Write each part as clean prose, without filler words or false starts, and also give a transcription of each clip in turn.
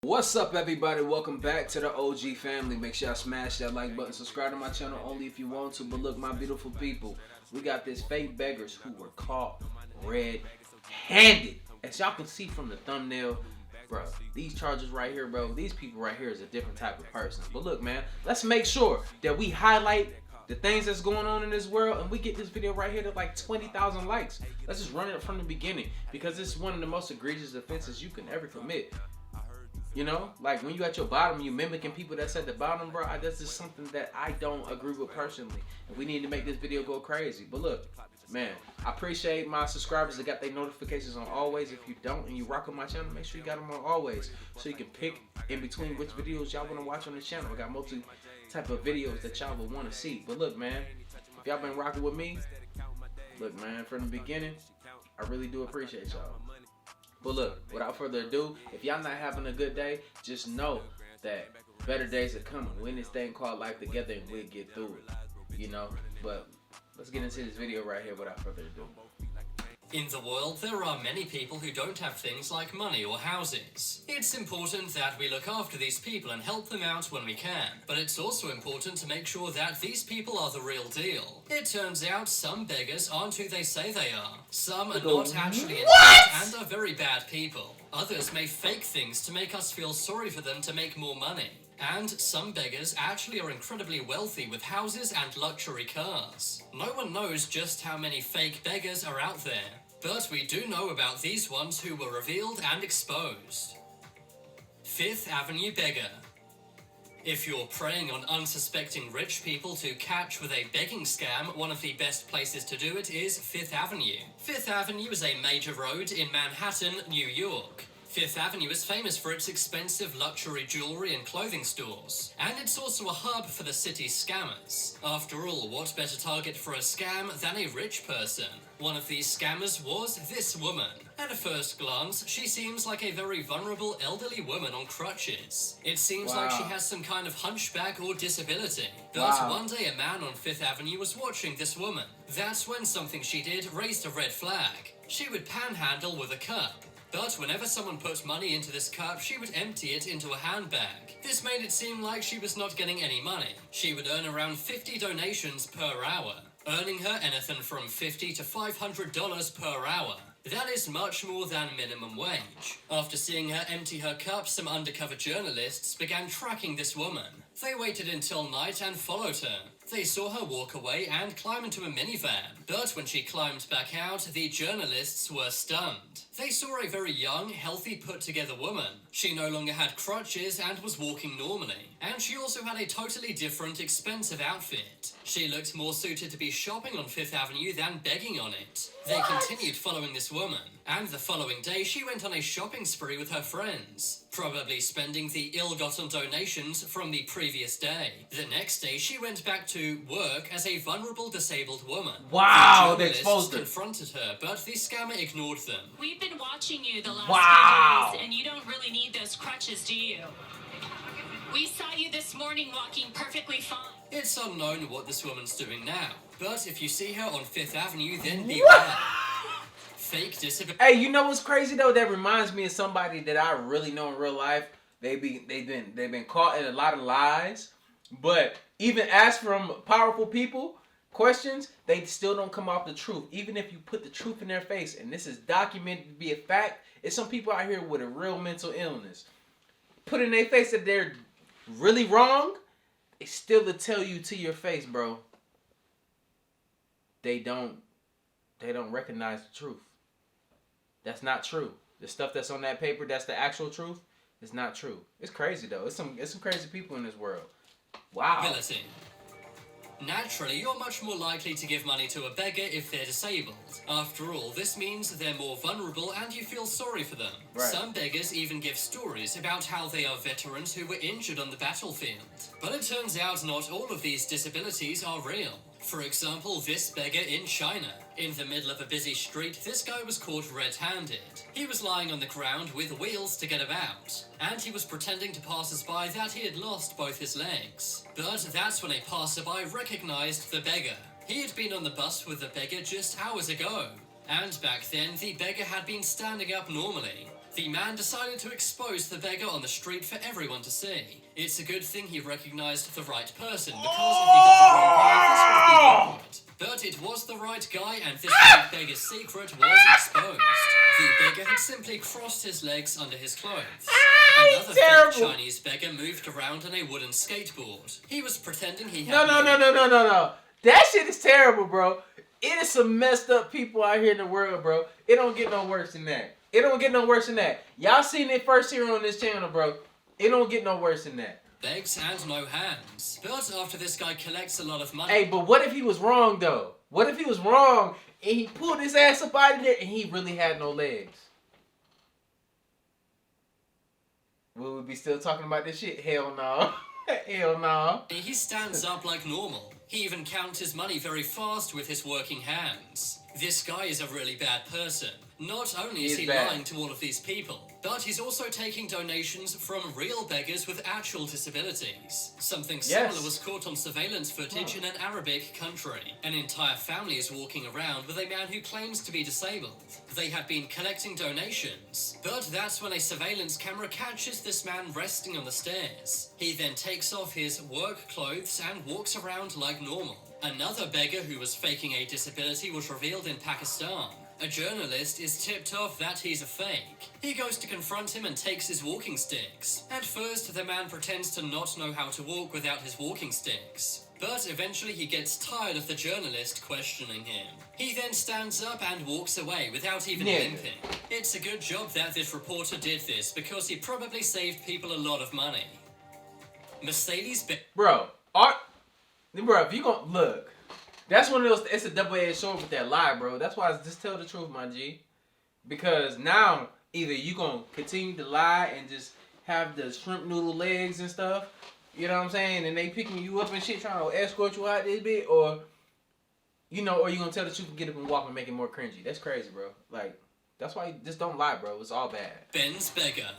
What's up, everybody? Welcome back to the OG family. Make sure y'all smash that like button, subscribe to my channel only if you want to. But look, my beautiful people, we got this fake beggars who were caught red-handed. As y'all can see from the thumbnail, bro, these charges right here, bro, these people right here is a different type of person. But look, man, let's make sure that we highlight the things that's going on in this world, and we get this video right here to like 20,000 likes. Let's just run it from the beginning, because it's one of the most egregious offenses you can ever commit. You know, like when you at your bottom, you mimicking people that's at the bottom, bro. That's just something that I don't agree with personally. And we need to make this video go crazy. But look, man, I appreciate my subscribers that got their notifications on always. If you don't and you rock on my channel, make sure you got them on always, so you can pick in between which videos y'all want to watch on the channel. I got multi type of videos that y'all would want to see. But look, man, if y'all been rocking with me, look, man, from the beginning, I really do appreciate y'all. But look, without further ado, if y'all not having a good day, just know that better days are coming. We're in this thing called life together, and we'll get through it, you know? But let's get into this video right here without further ado. In the world, there are many people who don't have things like money or houses. It's important that we look after these people and help them out when we can. But it's also important to make sure that these people are the real deal. It turns out some beggars aren't who they say they are. Some are not actually in debt and are very bad people. Others may fake things to make us feel sorry for them to make more money. And some beggars actually are incredibly wealthy with houses and luxury cars. No one knows just how many fake beggars are out there, but we do know about these ones who were revealed and exposed. Fifth Avenue Beggar. If you're preying on unsuspecting rich people to catch with a begging scam, one of the best places to do it is Fifth Avenue. Fifth Avenue is a major road in Manhattan, New York. Fifth Avenue is famous for its expensive luxury jewelry and clothing stores, and it's also a hub for the city's scammers. After all, what better target for a scam than a rich person? One of these scammers was this woman. At a first glance, she seems like a very vulnerable elderly woman on crutches. It seems like she has some kind of hunchback or disability. But one day a man on Fifth Avenue was watching this woman. That's when something she did raised a red flag. She would panhandle with a cup. But whenever someone put money into this cup, she would empty it into a handbag. This made it seem like she was not getting any money. She would earn around 50 donations per hour, earning her anything from $50 to $500 per hour. That is much more than minimum wage. After seeing her empty her cup, some undercover journalists began tracking this woman. They waited until night and followed her. They saw her walk away and climb into a minivan. But when she climbed back out, the journalists were stunned. They saw a very young, healthy, put-together woman. She no longer had crutches and was walking normally. And she also had a totally different, expensive outfit. She looked more suited to be shopping on Fifth Avenue than begging on it. They continued following this woman, and the following day she went on a shopping spree with her friends, probably spending the ill-gotten donations from the previous day. The next day she went back to work as a vulnerable disabled woman. Wow, The they exposed her. confronted her, but the scammer ignored them. We've been watching you the last few days, and you don't really need those crutches, do you? We saw you this morning walking perfectly fine. It's unknown what this woman's doing now, but if you see her on Fifth Avenue, then beware. Fake disability. Hey, you know what's crazy though? That reminds me of somebody that I really know in real life. They've been caught in a lot of lies, but even asked from powerful people questions, they still don't come off the truth. Even if you put the truth in their face, and this is documented to be a fact, it's some people out here with a real mental illness. Put in their face that they're really wrong, they still to tell you to your face, bro. They don't recognize the truth. That's not true. The stuff that's on that paper, that's the actual truth, it's not true. It's crazy though. It's some crazy people in this world. Wow. Ability. Naturally, you're much more likely to give money to a beggar if they're disabled. After all, this means they're more vulnerable and you feel sorry for them. Right. Some beggars even give stories about how they are veterans who were injured on the battlefield. But it turns out not all of these disabilities are real. For example, this beggar in China. In the middle of a busy street, this guy was caught red-handed. He was lying on the ground with wheels to get about, and he was pretending to passers-by that he had lost both his legs. But that's when a passerby recognized the beggar. He had been on the bus with the beggar just hours ago, and back then the beggar had been standing up normally. The man decided to expose the beggar on the street for everyone to see. It's a good thing he recognized the right person, because if he got the wrong guy, this would be awkward. But it was the right guy, and this fake beggar's secret was exposed. The beggar had simply crossed his legs under his clothes. Another fake Chinese beggar moved around on a wooden skateboard. He was pretending he had... No. That shit is terrible, bro. It is some messed up people out here in the world, bro. It don't get no worse than that. It don't get no worse than that. Y'all seen it first here on this channel, bro. It don't get no worse than that. Legs and no hands. But after this guy collects a lot of money... Hey, but what if he was wrong, though? What if he was wrong and he pulled his ass up out of there and he really had no legs? Will we be still talking about this shit? Hell no. Hell no. He stands up like normal. He even counts his money very fast with his working hands. This guy is a really bad person. Not only is he lying to all of these people, but he's also taking donations from real beggars with actual disabilities. Something similar was caught on surveillance footage in an Arabic country. An entire family is walking around with a man who claims to be disabled. They had been collecting donations, but that's when a surveillance camera catches this man resting on the stairs. He then takes off his work clothes and walks around like normal. Another beggar who was faking a disability was revealed in Pakistan. A journalist is tipped off that he's a fake. He goes to confront him and takes his walking sticks. At first, the man pretends to not know how to walk without his walking sticks. But eventually he gets tired of the journalist questioning him. He then stands up and walks away without even limping. It's a good job that this reporter did this, because he probably saved people a lot of money. Bro, if you gonna look, that's one of those. It's a double-edged sword with that lie, bro. That's why I just tell the truth, my G. Because now either you gonna continue to lie and just have the shrimp noodle legs and stuff, you know what I'm saying, and they picking you up and shit, trying to escort you out this bit, or you know, or you gonna tell the truth and get up and walk and make it more cringy. That's crazy, bro. Like, that's why you just don't lie, bro. It's all bad. Ben's beggar.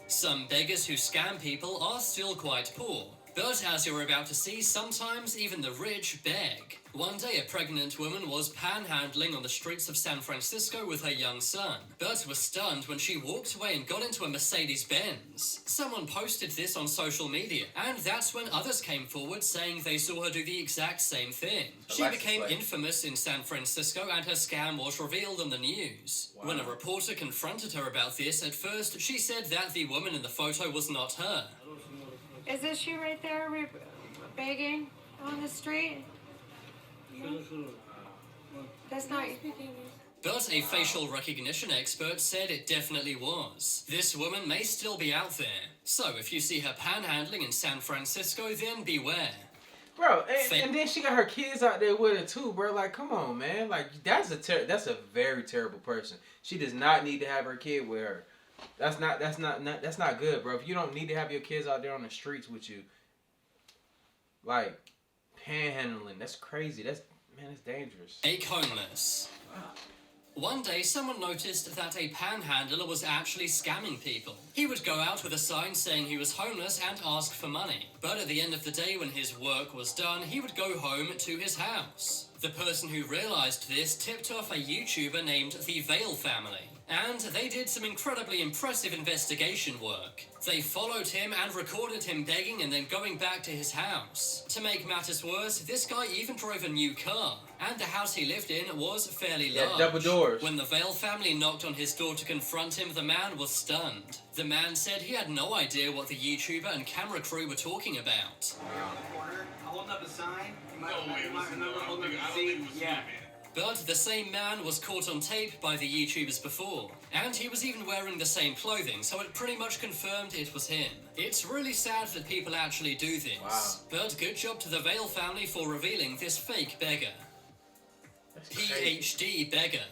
Some beggars who scam people are still quite poor. But as you're about to see, sometimes even the rich beg. One day a pregnant woman was panhandling on the streets of San Francisco with her young son, but was stunned when she walked away and got into a Mercedes-Benz. Someone posted this on social media, and that's when others came forward saying they saw her do the exact same thing. She became infamous in San Francisco, and her scam was revealed on the news. Wow. When a reporter confronted her about this, at first she said that the woman in the photo was not her. Is this you right there begging on the street? That's not you. But a facial recognition expert said it definitely was. This woman may still be out there. So if you see her panhandling in San Francisco, then beware. Bro, and then she got her kids out there with her too, bro. Like, come on, man. Like, that's a very terrible person. She does not need to have her kid with her. That's not good, bro. If you don't need to have your kids out there on the streets with you, like panhandling, that's crazy. That's dangerous. A homeless. One day, someone noticed that a panhandler was actually scamming people. He would go out with a sign saying he was homeless and ask for money. But at the end of the day, when his work was done, he would go home to his house. The person who realized this tipped off a YouTuber named The Veil Family. And they did some incredibly impressive investigation work. They followed him and recorded him begging and then going back to his house. To make matters worse, this guy even drove a new car. And the house he lived in was fairly large. Double doors. When the Veil family knocked on his door to confront him, the man was stunned. The man said he had no idea what the YouTuber and camera crew were talking about. Holding up a sign. You might remember holding up a seat. Yeah. But the same man was caught on tape by the YouTubers before, and he was even wearing the same clothing, so it pretty much confirmed it was him. It's really sad that people actually do this. Wow. But good job to the Veil family for revealing this fake beggar. PhD beggar.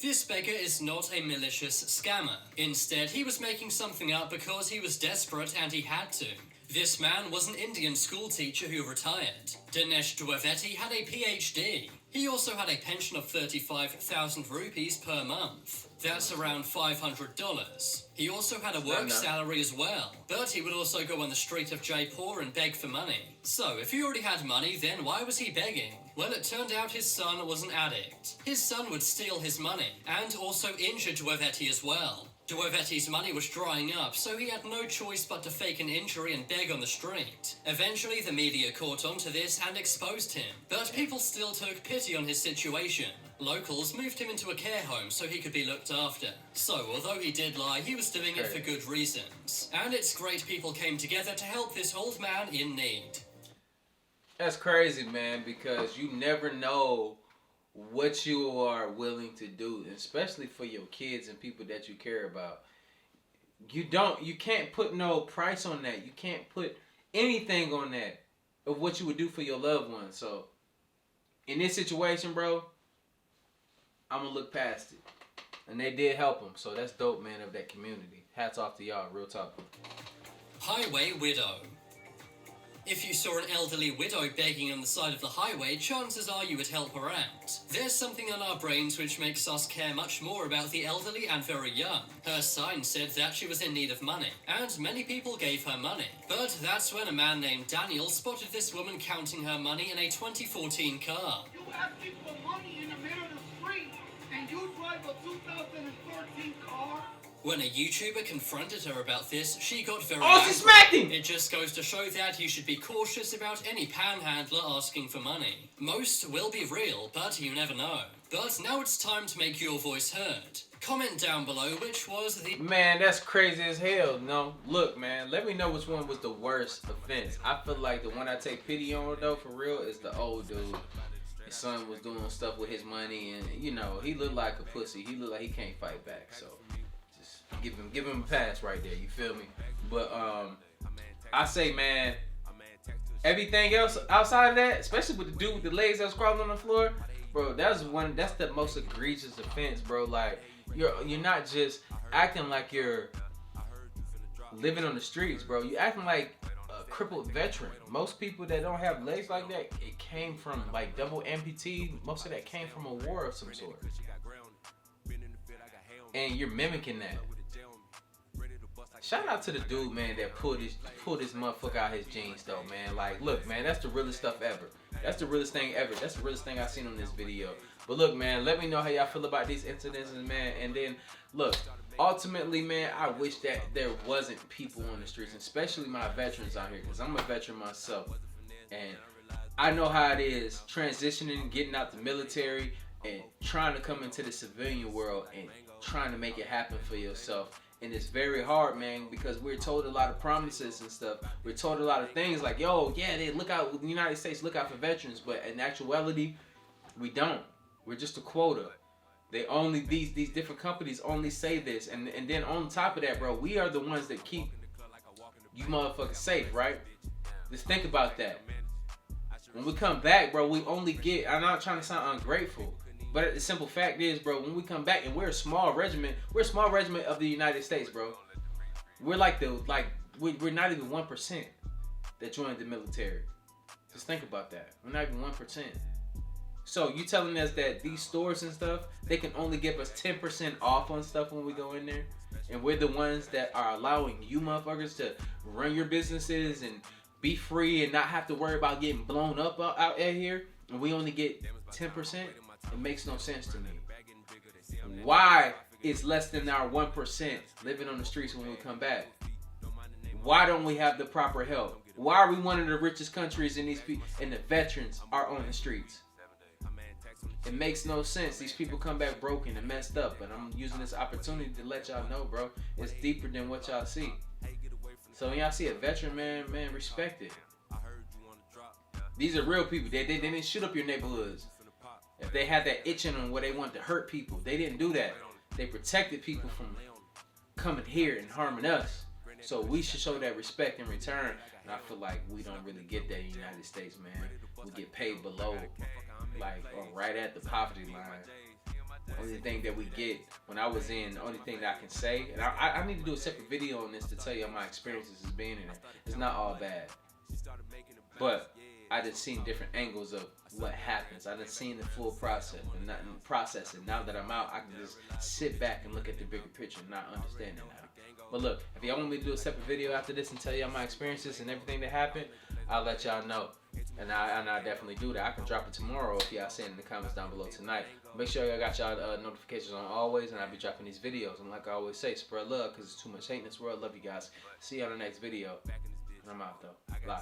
This beggar is not a malicious scammer. Instead, he was making something up because he was desperate and he had to. This man was an Indian school teacher who retired. Dinesh Dwavetti had a PhD. He also had a pension of 35,000 rupees per month. That's around $500. He also had a work salary as well, but he would also go on the street of Jaipur and beg for money. So, if he already had money, then why was he begging? Well, it turned out his son was an addict. His son would steal his money, and also injure Dwayvetti as well. Dwayvetti's money was drying up, so he had no choice but to fake an injury and beg on the street. Eventually, the media caught on to this and exposed him, but people still took pity on his situation. Locals moved him into a care home so he could be looked after. So, although he did lie, he was doing it for good reasons. And it's great people came together to help this old man in need. That's crazy, man, because you never know what you are willing to do, especially for your kids and people that you care about. You can't put no price on that. You can't put anything on that of what you would do for your loved ones. So, in this situation, bro, I'm going to look past it. And they did help him, so that's dope, man, of that community. Hats off to y'all, real talk. Highway widow. If you saw an elderly widow begging on the side of the highway, chances are you would help her out. There's something in our brains which makes us care much more about the elderly and very young. Her sign said that she was in need of money, and many people gave her money. But that's when a man named Daniel spotted this woman counting her money in a 2014 car. You ask people for money in the middle of the street, and you drive a 2013 car? When a YouTuber confronted her about this, she got very angry. She smacked him! It just goes to show that you should be cautious about any panhandler asking for money. Most will be real, but you never know. But now it's time to make your voice heard. Comment down below which was the... Man, that's crazy as hell. No, look, man, let me know which one was the worst offense. I feel like the one I take pity on, though, for real, is the old dude. His son was doing stuff with his money, and, you know, he looked like a pussy. He looked like he can't fight back, so... Give him a pass right there, you feel me? But I say, man, everything else outside of that, especially with the dude with the legs that was crawling on the floor, bro, that's the most egregious offense, bro. Like you're not just acting like you're living on the streets, bro. You acting like a crippled veteran. Most people that don't have legs like that, it came from like double amputee. Most of that came from a war of some sort. And you're mimicking that. Shout out to the dude, man, that pulled this motherfucker out his jeans, though, man. Like, look, man, that's the realest stuff ever. That's the realest thing ever. That's the realest thing I've seen on this video. But look, man, let me know how y'all feel about these incidents, man. And then, look, ultimately, man, I wish that there wasn't people on the streets, especially my veterans out here, because I'm a veteran myself. And I know how it is transitioning, getting out the military, and trying to come into the civilian world and trying to make it happen for yourself. And it's very hard, man, because we're told a lot of promises and stuff. We're told a lot of things like, yo, yeah, they look out, the United States look out for veterans, but in actuality, we don't. We're just a quota. They only, these different companies only say this. And then on top of that, bro, we are the ones that keep you motherfuckers safe, right? Just think about that. When we come back, bro, we only get, I'm not trying to sound ungrateful, but the simple fact is, bro, when we come back and we're a small regiment of the United States, bro. We're like we're not even 1% that joined the military. Just think about that. We're not even 1%. So you telling us that these stores and stuff, they can only give us 10% off on stuff when we go in there? And we're the ones that are allowing you motherfuckers to run your businesses and be free and not have to worry about getting blown up out here, and we only get 10%? It makes no sense to me. Why is less than our 1% living on the streets when we come back? Why don't we have the proper help? Why are we one of the richest countries and the veterans are on the streets? It makes no sense. These people come back broken and messed up, and I'm using this opportunity to let y'all know, bro, it's deeper than what y'all see. So when y'all see a veteran, man, respect it. These are real people. They didn't shoot up your neighborhoods. If they had that itching on where they wanted to hurt people, they didn't do that. They protected people from coming here and harming us. So we should show that respect in return. And I feel like we don't really get that in the United States, man. We get paid below, like, or right at the poverty line. The only thing that we get, when I was in, the only thing that I can say, and I need to do a separate video on this to tell you my experiences as being in it. It's not all bad. But I just seen different angles of what happens. I just seen the full process and not process it. Now that I'm out, I can just sit back and look at the bigger picture and not understand it now. But look, if y'all want me to do a separate video after this and tell y'all my experiences and everything that happened, I'll let y'all know. And I definitely do that. I can drop it tomorrow if y'all say it in the comments down below tonight. Make sure y'all got y'all notifications on always, and I'll be dropping these videos. And like I always say, spread love, because there's too much hate in this world. Love you guys. See you on the next video. And I'm out though. Bye.